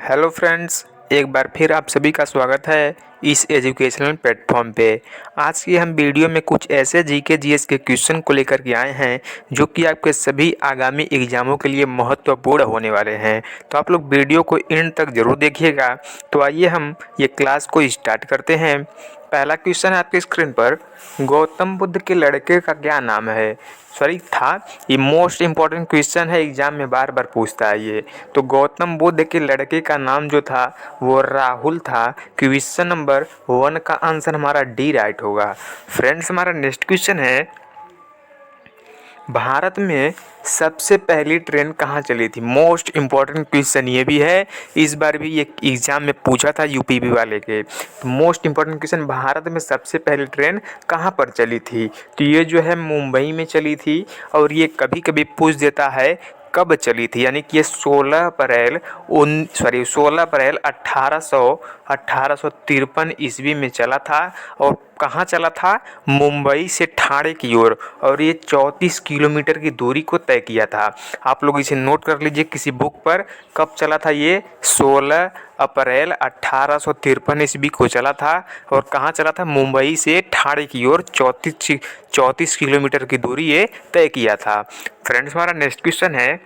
Hello friends, एक बार फिर आप सभी का स्वागत है इस एजुकेशनल प्लेटफॉर्म पे। आज की हम वीडियो में कुछ ऐसे जीके जीएस के क्वेश्चन को लेकर के आए हैं जो कि आपके सभी आगामी एग्जामों के लिए महत्वपूर्ण होने वाले हैं। तो आप लोग वीडियो को एंड तक ज़रूर देखिएगा। तो आइए हम ये क्लास को स्टार्ट करते हैं। पहला क्वेश्चन है आपके स्क्रीन पर, गौतम बुद्ध के लड़के का क्या नाम है? सॉरी था, ये मोस्ट इम्पॉर्टेंट क्वेश्चन है, एग्जाम में बार बार पूछता है ये। तो गौतम बुद्ध के लड़के का नाम जो था वो राहुल था। क्वेश्चन नंबर 1 का आंसर हमारा डी राइट होगा। फ्रेंड्स, हमारा नेक्स्ट क्वेश्चन है, भारत में सबसे पहली ट्रेन कहाँ चली थी? मोस्ट इम्पॉर्टेंट क्वेश्चन ये भी है, इस बार भी ये एग्जाम में पूछा था यूपीबी वाले के। तो मोस्ट इम्पॉर्टेंट क्वेश्चन, भारत में सबसे पहली ट्रेन कहाँ पर चली थी? तो ये जो है मुंबई में चली थी। और ये कभी कभी पूछ देता है कब चली थी, यानी कि ये 16 अप्रैल 1853 ईस्वी में चला था। और कहाँ चला था? मुंबई से ठाणे की ओर। और ये 34 किलोमीटर की दूरी को तय किया था। आप लोग इसे नोट कर लीजिए किसी बुक पर, कब चला था ये? 16 अप्रैल 1853 ईस्वी को चला था। और कहाँ चला था? मुंबई से ठाणे की ओर 34 किलोमीटर की दूरी ये तय किया था। फ्रेंड्स, हमारा नेक्स्ट क्वेश्चन है,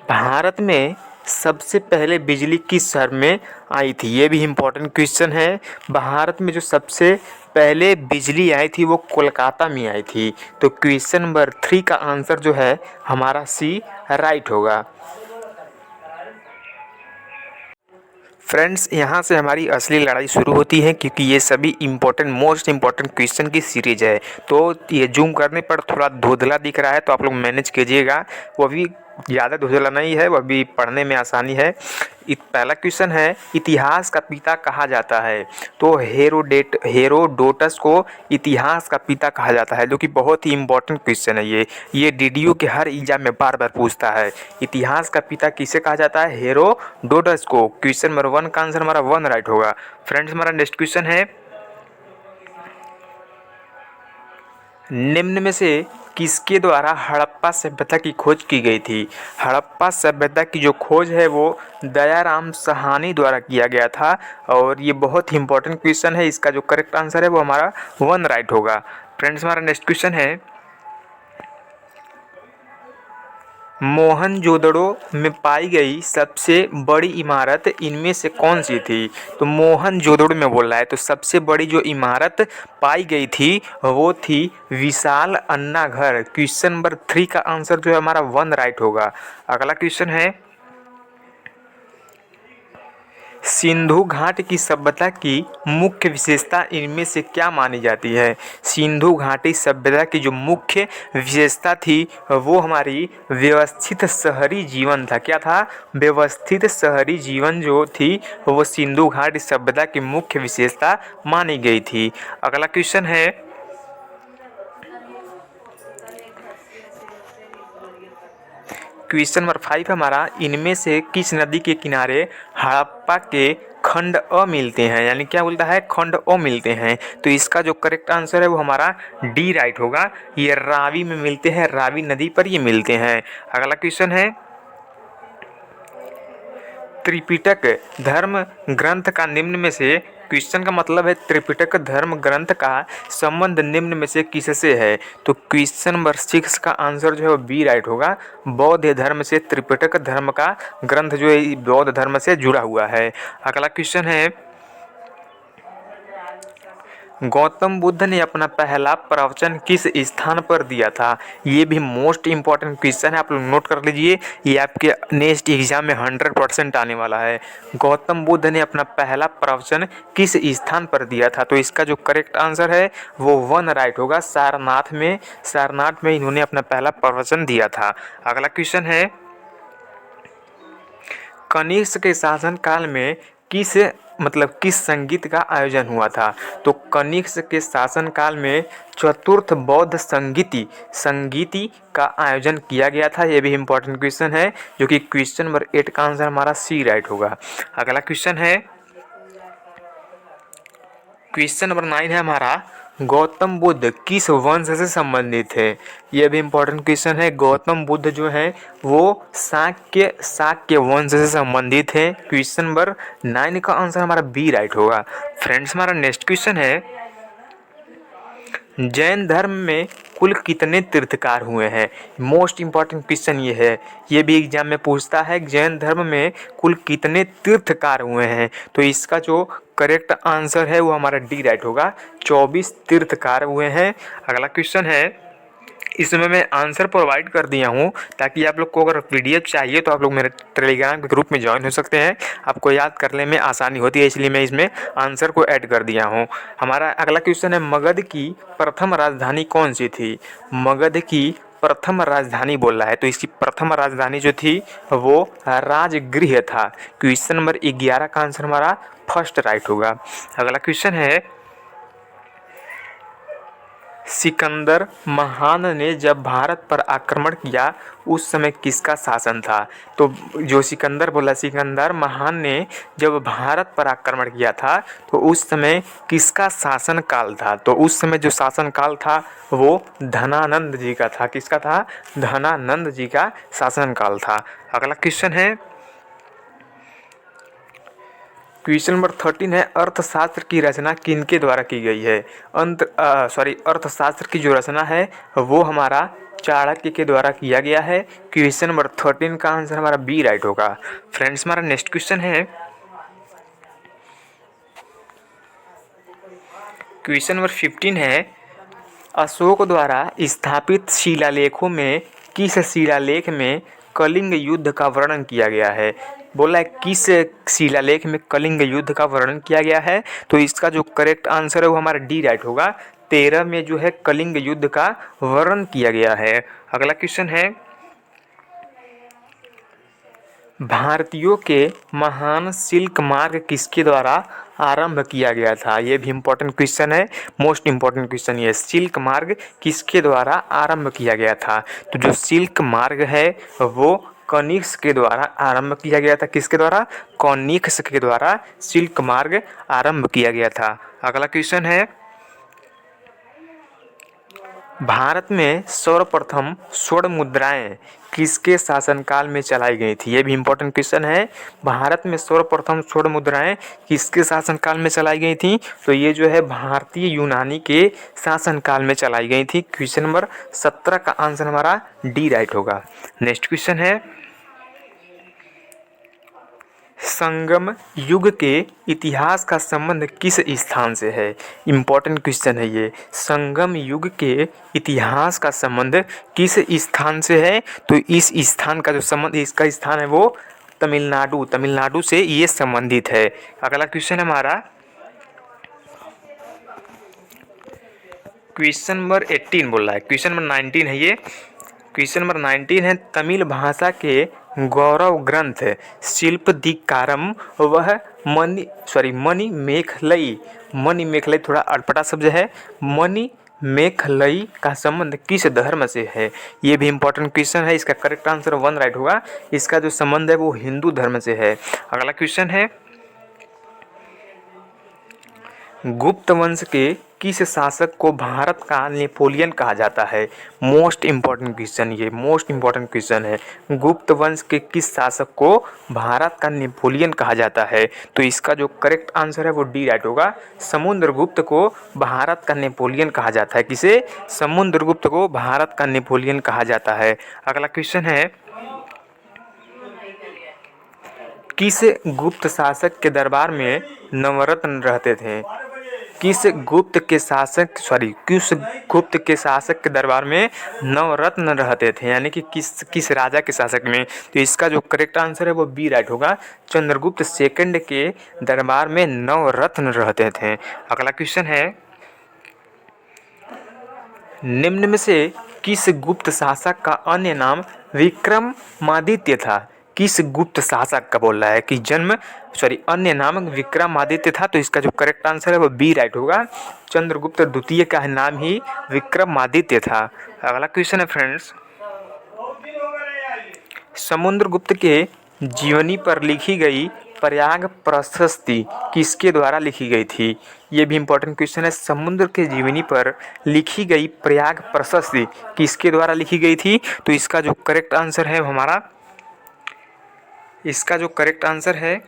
भारत में सबसे पहले बिजली किस शहर में आई थी? ये भी इम्पोर्टेंट क्वेश्चन है। भारत में जो सबसे पहले बिजली आई थी वो कोलकाता में आई थी। तो क्वेश्चन नंबर 3 का आंसर जो है हमारा सी राइट होगा। फ्रेंड्स, यहाँ से हमारी असली लड़ाई शुरू होती है, क्योंकि ये सभी मोस्ट इम्पॉर्टेंट क्वेश्चन की सीरीज है। तो ये जूम करने पर थोड़ा धुंधला दिख रहा है, तो आप लोग मैनेज कीजिएगा। वो भी ज़्यादा धुंधला नहीं है, वह भी पढ़ने में आसानी है। पहला क्वेश्चन है, इतिहास का पिता कहा जाता है? तो हेरोडोटस को इतिहास का पिता कहा जाता है, जो कि बहुत ही इम्पोर्टेंट क्वेश्चन है। ये डीडीयू के हर एग्जाम में बार बार पूछता है, इतिहास का पिता किसे कहा जाता है? हेरोडोटस को। क्वेश्चन नंबर 1 का आंसर हमारा 1 राइट होगा। फ्रेंड्स, हमारा नेक्स्ट क्वेश्चन है, निम्न में से किसके द्वारा हड़प्पा सभ्यता की खोज की गई थी? हड़प्पा सभ्यता की जो खोज है वो दयाराम साहनी द्वारा किया गया था। और ये बहुत ही इंपॉर्टेंट क्वेश्चन है, इसका जो करेक्ट आंसर है वो हमारा 1 राइट होगा। फ्रेंड्स, हमारा नेक्स्ट क्वेश्चन है, मोहनजोदड़ो में पाई गई सबसे बड़ी इमारत इनमें से कौन सी थी? तो मोहनजोदड़ो में बोल रहा है, तो सबसे बड़ी जो इमारत पाई गई थी वो थी विशाल अन्ना घर। क्वेश्चन नंबर 3 का आंसर जो है हमारा 1 राइट होगा। अगला क्वेश्चन है, सिंधु घाटी की सभ्यता की मुख्य विशेषता इनमें से क्या मानी जाती है? सिंधु घाटी सभ्यता की जो मुख्य विशेषता थी वो हमारी व्यवस्थित शहरी जीवन था। क्या था? व्यवस्थित शहरी जीवन जो थी वो सिंधु घाटी सभ्यता की मुख्य विशेषता मानी गई थी। अगला क्वेश्चन है, क्वेश्चन नंबर 5 हमारा, इनमें से किस नदी के किनारे हड़प्पा के खंड अ मिलते हैं? यानी क्या बोलता है? खंड अ मिलते हैं। तो इसका जो करेक्ट आंसर है वो हमारा डी राइट होगा। ये रावी में मिलते हैं, रावी नदी पर ये मिलते हैं। अगला क्वेश्चन है, त्रिपिटक धर्म ग्रंथ का निम्न में से, क्वेश्चन का मतलब है त्रिपिटक धर्म ग्रंथ का संबंध निम्न में से किससे है? तो क्वेश्चन नंबर 6 का आंसर जो है वो बी राइट होगा। बौद्ध धर्म से त्रिपिटक धर्म का ग्रंथ जो है बौद्ध धर्म से जुड़ा हुआ है। अगला क्वेश्चन है, गौतम बुद्ध ने अपना पहला प्रवचन किस स्थान पर दिया था? ये भी मोस्ट इम्पॉर्टेंट क्वेश्चन है, आप लोग नोट कर लीजिए। ये आपके नेक्स्ट एग्जाम में 100% आने वाला है। गौतम बुद्ध ने अपना पहला प्रवचन किस स्थान पर दिया था? तो इसका जो करेक्ट आंसर है वो 1 राइट होगा। सारनाथ में इन्होंने अपना पहला प्रवचन दिया था। अगला क्वेश्चन है, कनिष्क के शासनकाल में किस संगीत का आयोजन हुआ था? तो कनिष्क के शासनकाल में चतुर्थ बौद्ध संगीति का आयोजन किया गया था। यह भी इम्पोर्टेंट क्वेश्चन है, जो कि क्वेश्चन नंबर 8 का आंसर हमारा सी राइट होगा। अगला क्वेश्चन है, क्वेश्चन नंबर 9 है हमारा, गौतम बुद्ध किस वंश से संबंधित थे? ये भी इम्पोर्टेंट क्वेश्चन है। गौतम बुद्ध जो है वो शाक्य वंश से संबंधित है। क्वेश्चन नंबर 9 का आंसर हमारा बी राइट होगा। फ्रेंड्स, हमारा नेक्स्ट क्वेश्चन है, जैन धर्म में कुल कितने तीर्थकार हुए हैं? मोस्ट इम्पॉर्टेंट क्वेश्चन ये है, ये भी एग्जाम में पूछता है, जैन धर्म में कुल कितने तीर्थकार हुए हैं? तो इसका जो करेक्ट आंसर है वो हमारा डी राइट होगा, 24 तीर्थकार हुए हैं। अगला क्वेश्चन है, इसमें मैं आंसर प्रोवाइड कर दिया हूँ ताकि आप लोग को अगर पीडीएफ चाहिए तो आप लोग मेरे टेलीग्राम के ग्रुप में ज्वाइन हो सकते हैं, आपको याद करने में आसानी होती है, इसलिए मैं इसमें आंसर को ऐड कर दिया हूँ। हमारा अगला क्वेश्चन है, मगध की प्रथम राजधानी कौन सी थी? मगध की प्रथम राजधानी बोल रहा है, तो इसकी प्रथम राजधानी जो थी वो राजगृह था। क्वेश्चन नंबर 11 का आंसर हमारा फर्स्ट राइट होगा। अगला क्वेश्चन है, सिकंदर महान ने जब भारत पर आक्रमण किया उस समय किसका शासन था? तो जो सिकंदर बोला, सिकंदर महान ने जब भारत पर आक्रमण किया था तो उस समय किसका शासन काल था? तो उस समय जो शासन काल था वो धनानंद जी का था। किसका था? धनानंद जी का शासन काल था। अगला क्वेश्चन है, क्वेश्चन नंबर 13 है, अर्थशास्त्र की रचना किनके द्वारा की गई है? अर्थशास्त्र की जो रचना है वो हमारा चाणक्य के द्वारा किया गया है। क्वेश्चन नंबर 13 का आंसर हमारा बी राइट होगा। फ्रेंड्स, हमारा नेक्स्ट क्वेश्चन है, क्वेश्चन नंबर 15 है, अशोक द्वारा स्थापित शिलालेखों में किस शिलालेख में कलिंग युद्ध का वर्णन किया गया है? बोला है किस शिलालेख में कलिंग युद्ध का वर्णन किया गया है? तो इसका जो करेक्ट आंसर है वो हमारा डी राइट होगा। 13 में जो है कलिंग युद्ध का वर्णन किया गया है। अगला क्वेश्चन है, भारतीयों के महान सिल्क मार्ग किसके द्वारा आरंभ किया गया था? ये भी इम्पोर्टेंट क्वेश्चन है, मोस्ट इम्पोर्टेंट क्वेश्चन ये, सिल्क मार्ग किसके द्वारा आरंभ किया गया था? तो जो सिल्क मार्ग है वो कनिष्क के द्वारा आरंभ किया गया था। किसके द्वारा? कनिष्क के द्वारा सिल्क मार्ग आरंभ किया गया था। अगला क्वेश्चन है, भारत में सर्वप्रथम स्वर्ण मुद्राएं किसके शासनकाल में चलाई गई थी? ये भी इम्पोर्टेंट क्वेश्चन है। भारत में सर्वप्रथम स्वर्ण मुद्राएं किसके शासनकाल में चलाई गई थी? तो ये जो है भारतीय यूनानी के शासनकाल में चलाई गई थी। क्वेश्चन नंबर 17 का आंसर हमारा डी राइट होगा। नेक्स्ट क्वेश्चन है, संगम युग के इतिहास का संबंध किस स्थान से है? इम्पोर्टेंट क्वेश्चन है ये, संगम युग के इतिहास का संबंध किस स्थान से है? तो इस स्थान का जो संबंध, इसका स्थान है वो तमिलनाडु से ये संबंधित है। अगला क्वेश्चन हमारा क्वेश्चन नंबर 18 बोल रहा है, क्वेश्चन नंबर 19 है ये। क्वेश्चन नंबर 19 है, तमिल भाषा के गौरव ग्रंथ शिल्पदीकारम वह मणिमेखलई थोड़ा अटपटा शब्द है, मणिमेखलई का संबंध किस धर्म से है? ये भी इम्पोर्टेंट क्वेश्चन है। इसका करेक्ट आंसर 1 राइट होगा। इसका जो संबंध है वो हिंदू धर्म से है। अगला क्वेश्चन है, गुप्त वंश के किस शासक को भारत का नेपोलियन कहा जाता है? मोस्ट इम्पॉर्टेंट क्वेश्चन, ये मोस्ट इम्पॉर्टेंट क्वेश्चन है। गुप्त वंश के किस शासक को भारत का नेपोलियन कहा जाता है? तो इसका जो करेक्ट आंसर है वो डी राइट होगा। समुद्रगुप्त को भारत का नेपोलियन कहा जाता है। किसे? समुद्रगुप्त को भारत का नेपोलियन कहा जाता है। अगला क्वेश्चन है, किस गुप्त शासक के दरबार में नवरत्न रहते थे? किस गुप्त के शासक के दरबार में नवरत्न रहते थे? यानी कि किस राजा के शासक में? तो इसका जो करेक्ट आंसर है वो बी राइट होगा। चंद्रगुप्त सेकंड के दरबार में नवरत्न रहते थे। अगला क्वेश्चन है, निम्न में से किस गुप्त शासक का अन्य नाम विक्रमादित्य था? किस गुप्त शासक का बोल रहा है कि अन्य नाम विक्रमादित्य था? तो इसका जो करेक्ट आंसर है वो बी राइट होगा। चंद्रगुप्त द्वितीय का नाम ही विक्रमादित्य था। अगला क्वेश्चन है फ्रेंड्स, समुद्रगुप्त के जीवनी पर लिखी गई प्रयाग प्रशस्ति किसके द्वारा लिखी गई थी? ये भी इंपॉर्टेंट क्वेश्चन है। समुद्र के जीवनी पर लिखी गई प्रयाग प्रशस्ति किसके द्वारा लिखी गई थी? तो इसका जो करेक्ट आंसर है हमारा, इसका जो करेक्ट आंसर है,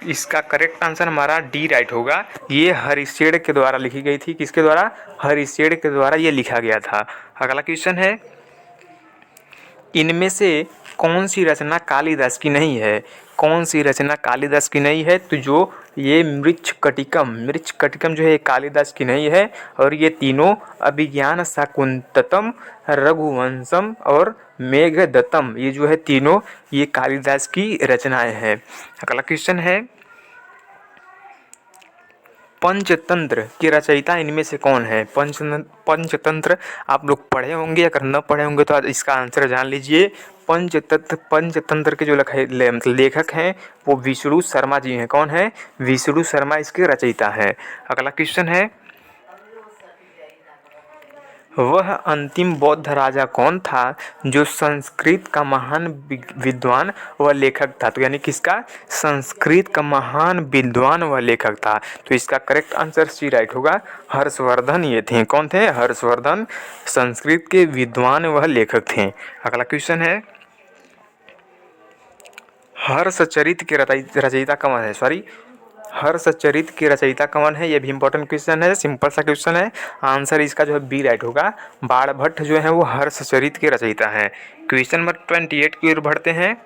इसका करेक्ट आंसर हमारा डी राइट होगा। ये हरिश्चंद्र के द्वारा लिखी गई थी। किसके द्वारा? हरिश्चंद्र के द्वारा ये लिखा गया था। अगला क्वेश्चन है, इनमें से कौन सी रचना कालिदास की नहीं है? कौन सी रचना कालिदास की नहीं है? तो जो ये मृच्छकटिकम जो है कालिदास की नहीं है। और ये तीनों अभिज्ञान शाकुंतलम, रघुवंशम और मेघदत्तम, ये जो है तीनों ये कालिदास की रचनाएं हैं। अगला क्वेश्चन है, पंचतंत्र की रचयिता इनमें से कौन है? पंचतंत्र आप लोग पढ़े होंगे, अगर न पढ़े होंगे तो आज इसका आंसर जान लीजिए। पंचतंत्र के जो लेखक हैं वो विष्णु शर्मा जी हैं। कौन है? विष्णु शर्मा इसके रचयिता हैं। अगला क्वेश्चन है, वह अंतिम बौद्ध राजा कौन था जो संस्कृत का महान विद्वान व लेखक था? तो यानी किसका? संस्कृत का महान विद्वान व लेखक था। तो इसका करेक्ट आंसर सी राइट होगा। हर्षवर्धन ये थे। कौन थे? हर्षवर्धन संस्कृत के विद्वान व लेखक थे। अगला क्वेश्चन है, हर्षचरित के रचयिता कौन है? हर्षचरित के रचयिता कौन है? ये भी इंपॉर्टेंट क्वेश्चन है, सिंपल सा क्वेश्चन है। आंसर इसका जो है बी राइट होगा। बाणभट्ट जो है वो हर्षचरित के रचयिता हैं। क्वेश्चन नंबर 28 की ओर बढ़ते हैं।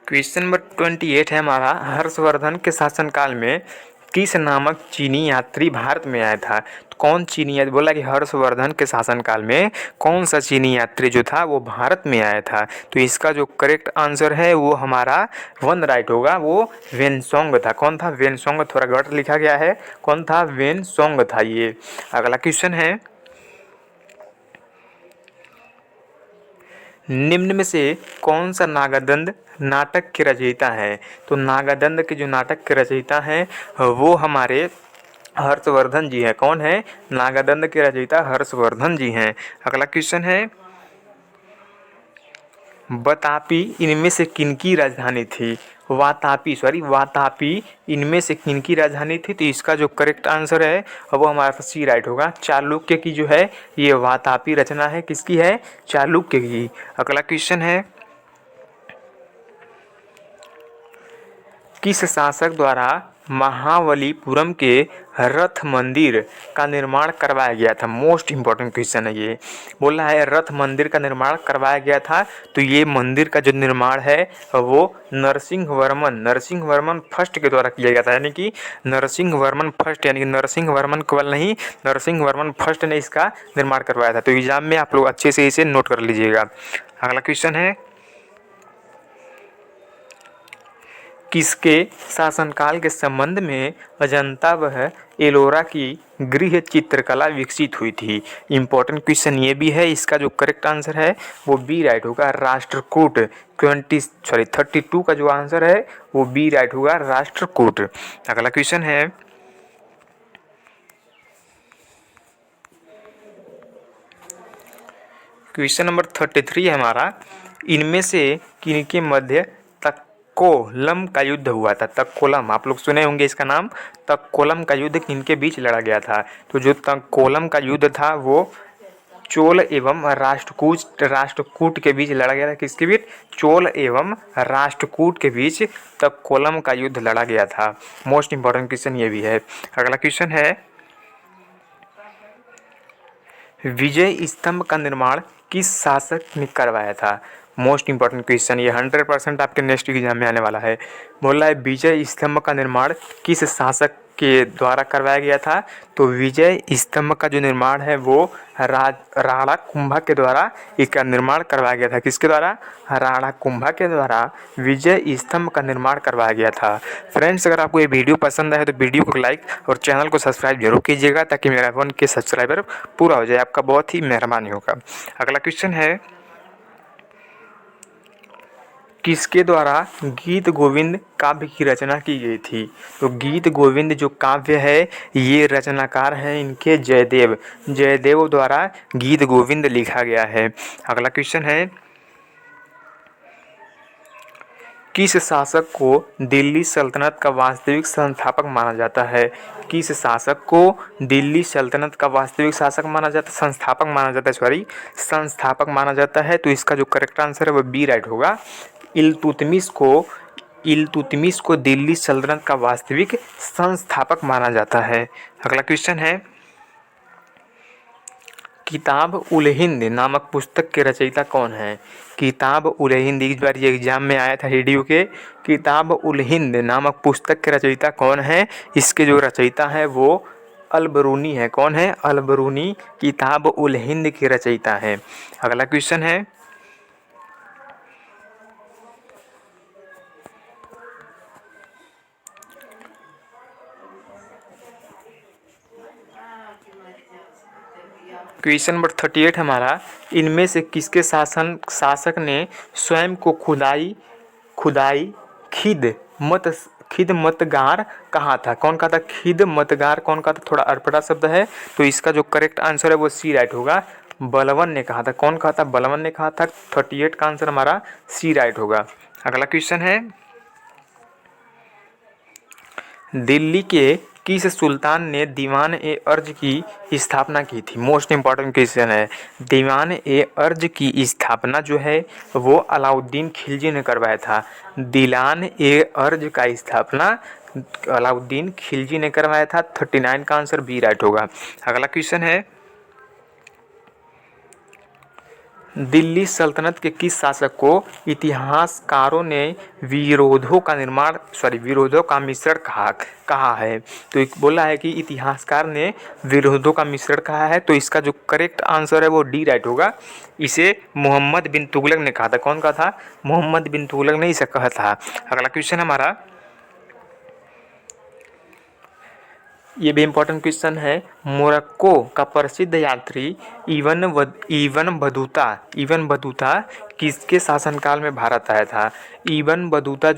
क्वेश्चन नंबर 28 है हमारा, हर्षवर्धन के शासनकाल में किस नामक चीनी यात्री भारत में आया था? तो कौन चीनी यात्री? बोला कि हर्षवर्धन के शासनकाल में कौन सा चीनी यात्री जो था वो भारत में आया था? तो इसका जो करेक्ट आंसर है वो हमारा वन राइट होगा। वो वेनसोंग था। कौन था? वेनसोंग। थोड़ा गलत लिखा गया है। कौन था? वेनसोंग था ये। अगला क्वेश्चन है, निम्न में से कौन सा नागादंड नाटक के रचयिता है? तो नागादंड के जो नाटक के रचयिता हैं वो हमारे हर्षवर्धन जी हैं। कौन है? नागादंड के रचयिता हर्षवर्धन जी हैं। अगला क्वेश्चन है, वातापी इनमें से किनकी राजधानी थी? वातापी इनमें से किनकी राजधानी थी? तो इसका जो करेक्ट आंसर है वो हमारा सी राइट होगा। चालुक्य की जो है ये वातापी रचना है। किसकी है? चालुक्य की। अगला क्वेश्चन है, किस शासक द्वारा महाबलीपुरम के रथ मंदिर का निर्माण करवाया गया था? मोस्ट इंपॉर्टेंट क्वेश्चन है ये। बोला है रथ मंदिर का निर्माण करवाया गया था। तो ये मंदिर का जो निर्माण है वो नरसिंह वर्मन फर्स्ट के द्वारा किया गया था। यानी कि नरसिंह वर्मन फर्स्ट, यानी कि नरसिंह वर्मन केवल नहीं, नरसिंह वर्मन फर्स्ट ने इसका निर्माण करवाया था। तो एग्जाम में आप लोग अच्छे से इसे नोट कर लीजिएगा। अगला क्वेश्चन है, किसके शासनकाल के संबंध में अजंता व एलोरा की गृह चित्रकला विकसित हुई थी? इंपॉर्टेंट क्वेश्चन ये भी है। इसका जो करेक्ट आंसर है वो बी राइट होगा। राष्ट्रकूट 32 का जो आंसर है वो बी राइट होगा, राष्ट्रकूट। अगला क्वेश्चन है, क्वेश्चन नंबर 33 है हमारा, इनमें से किनके मध्य तक्कोलम का युद्ध हुआ था? तक्कोलम आप लोग सुने होंगे इसका नाम। तक्कोलम का युद्ध किनके बीच लड़ा गया था? तो जो तक्कोलम का युद्ध था वो चोल एवं राष्ट्रकूट के बीच लड़ा गया था। किसके बीच? चोल एवं राष्ट्रकूट के बीच तक्कोलम का युद्ध लड़ा गया था। मोस्ट इंपॉर्टेंट क्वेश्चन ये भी है। अगला क्वेश्चन है, विजय स्तंभ का निर्माण किस शासक ने करवाया था? मोस्ट इंपॉर्टेंट क्वेश्चन ये 100% आपके नेक्स्ट एग्जाम में आने वाला है। बोला है विजय स्तंभ का निर्माण किस शासक के द्वारा करवाया गया था? तो विजय स्तंभ का जो निर्माण है वो राणा कुंभा के द्वारा इसका निर्माण करवाया गया था। किसके द्वारा? राणा कुंभा के द्वारा विजय स्तंभ का निर्माण करवाया गया था। फ्रेंड्स, अगर आपको ये वीडियो पसंद आए तो वीडियो को लाइक और चैनल को सब्सक्राइब जरूर कीजिएगा ताकि मेरा 1K सब्सक्राइबर पूरा हो जाए। आपका बहुत ही मेहरबानी होगा। अगला क्वेश्चन है, किसके द्वारा गीत गोविंद काव्य की रचना की गई थी? तो गीत गोविंद जो काव्य है ये रचनाकार हैं इनके जयदेव द्वारा गीत गोविंद लिखा गया है। अगला क्वेश्चन है, किस शासक को दिल्ली सल्तनत का वास्तविक संस्थापक माना जाता है? किस शासक को दिल्ली सल्तनत का वास्तविक शासक माना जाता है, संस्थापक माना जाता है? तो इसका जो करेक्ट आंसर है वो बी राइट होगा। इल्तुतमिश को दिल्ली सल्तनत का वास्तविक संस्थापक माना जाता है। अगला क्वेश्चन है, किताब उल हिंद नामक पुस्तक के रचयिता कौन है? किताब उल हिंद इस बार ये एग्जाम में आया था रेडियो के। किताब उल हिंद नामक पुस्तक के रचयिता कौन है? इसके जो रचयिता है वो अल-बरूनी है। कौन है? अल-बरूनी किताब उल हिंद के रचयिता है। अगला क्वेश्चन है, क्वेश्चन नंबर 38 हमारा, इनमें से किसके शासक ने स्वयं को खिदमतगार कहा था? कौन कहा था? खिदमतगार कौन कहा था? थोड़ा अटपटा शब्द है, तो इसका जो करेक्ट आंसर है वो सी राइट होगा। बलवन ने कहा था। कौन कहा था? बलवन ने कहा था। 38 का आंसर हमारा सी राइट होगा। अगला क्वेश्चन है, दिल्ली के किस सुल्तान ने दीवान ए अर्ज की स्थापना की थी? मोस्ट इंपॉर्टेंट क्वेश्चन है। दीवान ए अर्ज की स्थापना जो है वो अलाउद्दीन खिलजी ने करवाया था। दीवान ए अर्ज का स्थापना अलाउद्दीन खिलजी ने करवाया था। 39 का आंसर बी राइट होगा। अगला क्वेश्चन है, दिल्ली सल्तनत के किस शासक को इतिहासकारों ने विरोधों का मिश्रण कहा है? तो एक बोला है कि इतिहासकार ने विरोधों का मिश्रण कहा है। तो इसका जो करेक्ट आंसर है वो डी राइट होगा। इसे मोहम्मद बिन तुगलक ने कहा था। कौन कहा था? मोहम्मद बिन तुगलक ने इसे कहा था। अगला क्वेश्चन हमारा, ये भी इम्पोर्टेंट क्वेश्चन है। मोरक्को का प्रसिद्ध यात्री इबन बतूता किसके शासनकाल में भारत आया था? इबन बतूता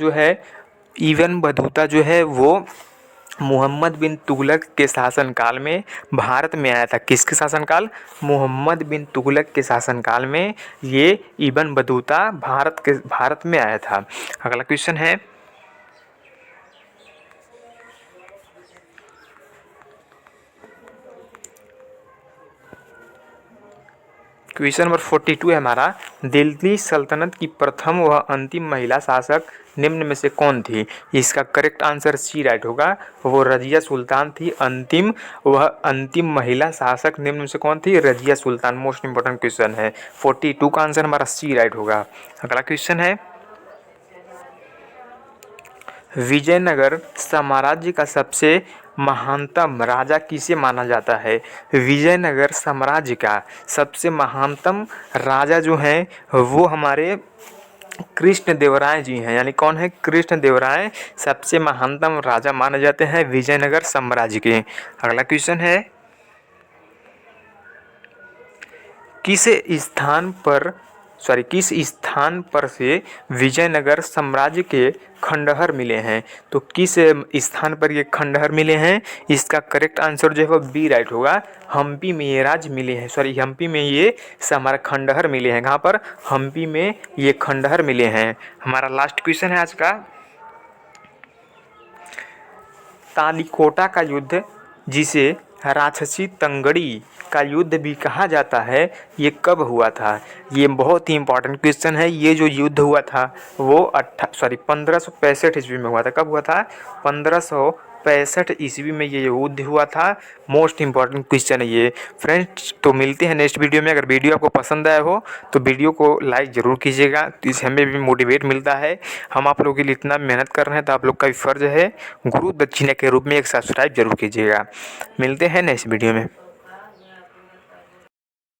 जो है वो मोहम्मद बिन तुगलक के शासनकाल में भारत में आया था। किसके शासनकाल? मोहम्मद बिन तुगलक के शासनकाल में ये इबन बतूता भारत में आया था। अगला क्वेश्चन है, क्वेश्चन नंबर 42 है हमारा, दिल्ली सल्तनत की प्रथम व अंतिम महिला शासक निम्न में से कौन थी? इसका करेक्ट आंसर सी राइट होगा। वो रजिया सुल्तान थी। अंतिम महिला शासक निम्न में से कौन थी? Razia Sultan. Most important question है। 42 का आंसर हमारा सी राइट होगा। अगला क्वेश्चन है, विजयनगर साम्राज्य का सबसे महानतम राजा किसे माना जाता है? विजयनगर साम्राज्य का सबसे महानतम राजा जो हैं वो हमारे कृष्णदेवराय जी हैं। यानी कौन है? कृष्णदेवराय सबसे महानतम राजा माने जाते हैं विजयनगर साम्राज्य के। अगला क्वेश्चन है, किस स्थान पर से विजयनगर साम्राज्य के खंडहर मिले हैं? तो किस स्थान पर ये खंडहर मिले हैं? इसका करेक्ट आंसर जो है वो बी राइट होगा। हम्पी में ये हम्पी में ये हमारा खंडहर मिले हैं। कहाँ पर? हम्पी में ये खंडहर मिले हैं। हमारा लास्ट क्वेश्चन है आज का, तालिकोटा का युद्ध, जिसे राक्षसी तंगड़ी का युद्ध भी कहा जाता है, ये कब हुआ था? ये बहुत ही इंपॉर्टेंट क्वेश्चन है। ये जो युद्ध हुआ था वो 1565 ईस्वी में हुआ था। कब हुआ था? 1565 ईस्वी में ये युद्ध हुआ था। मोस्ट इंपॉर्टेंट क्वेश्चन है ये फ्रेंड्स। तो मिलते हैं नेक्स्ट वीडियो में। अगर वीडियो आपको पसंद आया हो तो वीडियो को लाइक ज़रूर कीजिएगा, तो इससे हमें भी मोटिवेट मिलता है। हम आप लोगों के लिए इतना मेहनत कर रहे हैं तो आप लोग का भी फ़र्ज़ है गुरु दक्षिणा के रूप में एक सब्सक्राइब जरूर कीजिएगा। मिलते हैं नेक्स्ट वीडियो में।